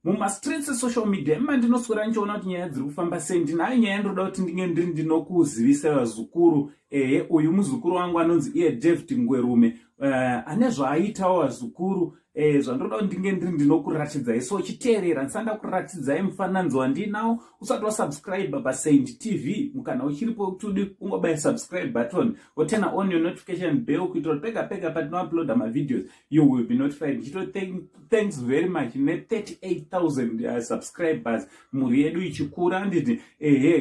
mumastreets social media mandinoswera ndichiona kuti nyaya dziri kufamba sei. Ndinayo nyaya ndoda kuti ndinokuzivisa vazukuru. Uyu muzukuru wangu anonzi iye David Ngwerume, ane zvaaitawo vazukuru, zvandoda kuti ndinokuratidzai. So chiteerera, ndisanda kuratidzai mufananidzo wandinawo. Usati wasubscribe paSaint TV, mukana uchiripo kuti ungobaya subscribe button, wotena on your notification bell kuitira kuti pega patinouploada mavideos you will be notified. Thanks very much. Ne 38,000 subscribers muri yedu ichikura. Handiti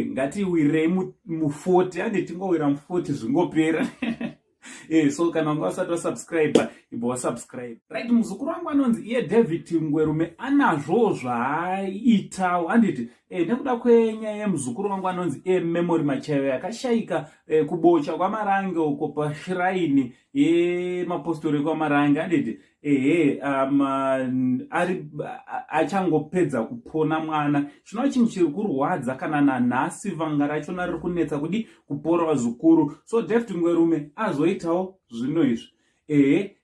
ngatiwirei mu40, handiti ngowira mu40 zvingopera. So kana wanga usati wasubscribe, ibo wasubscribe. Right, muzukuru wangu anonzi iye David Ngwerume anazvo zvaaitawo. Handiti nekuda kwenyaya yemuzukuru wangu anonzi memory machayo yakashaika kubocha kwaMarange uko pashiraini yemapostori kwaMarange. Handiti achangopedza kupona mwana. Chinova chinhu chiri kurwadza kana nanhasi vanga rachona riri kunetsa kudi kupora vazukuru. So David Ngwerume azoitawo zvino izvi.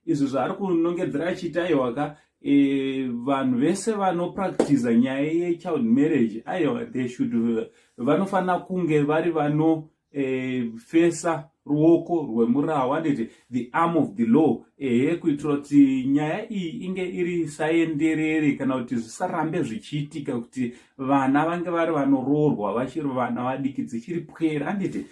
Izvi zvaari kunongedzera achiita aiwaka vanhu vese vanopractiza nyaya yechild marriage, aiwa they should vanofanira kunge vari vanofesa ruoko rwemurawa. Handiti the arm of the law, kuitira kuti nyaya iyi inge iri saenderere kana kuti zvisarambe zvichiitika kuti vana vange vari vanoroorwa vachiri vana vadiki dzichiri pwera. Handiti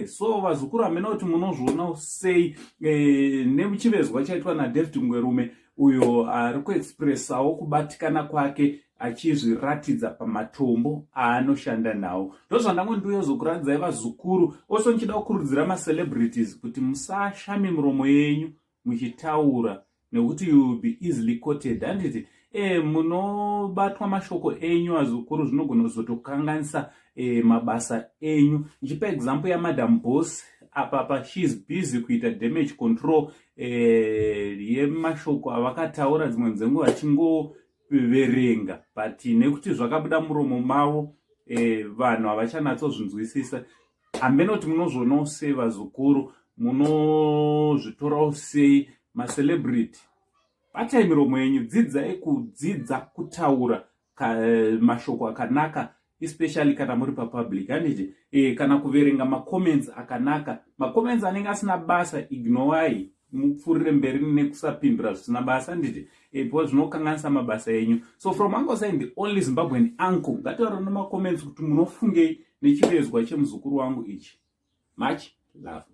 so vazukuru hamena kuti munozvionawo sei nechivezwa chaitwa naDavid Ngwerume, uyo ari kuexpressawo kubatikana kwake achizviratidza pamatombo aanoshanda nawo. Ndozvandangondiyozokuradzai vazukuru. Also nchida kukurudzira macelebrities kuti musashame miromo yenyu muchitaura, nekuti you will be easily quoted. Handiti munobatwa mashoko enyu vazukuru, zvinogona kuzotokanganisa mabasa enyu. Ndichipa example yaMadam Boss apa she is busy kuita damage control yemashoko avakataura dzimwe dzenguva vachingoverenga, but nekuti zvakabuda muromo mavo vanhu havachanatsozvinzwisisa. Hambena kuti munozvionawo sei vazukuru, munozvitorawo sei macelebrity. Batai miromo yenyu, dzidzai kudzidza kutaura mashoko akanaka, especially kana muri papublic. Handiti kana kuverenga macomments akanaka, macomments anenge asina basa ignorai, mupfurire mberi nekusapindura zvisina basa. Handiti because zvinokanganisa mabasa enyu. So from Uncle Sign, the only Zimbabwean uncle, ngativaona nemacomments kuti munofungei nechivezwa chemuzukuru wangu ichi. Much love.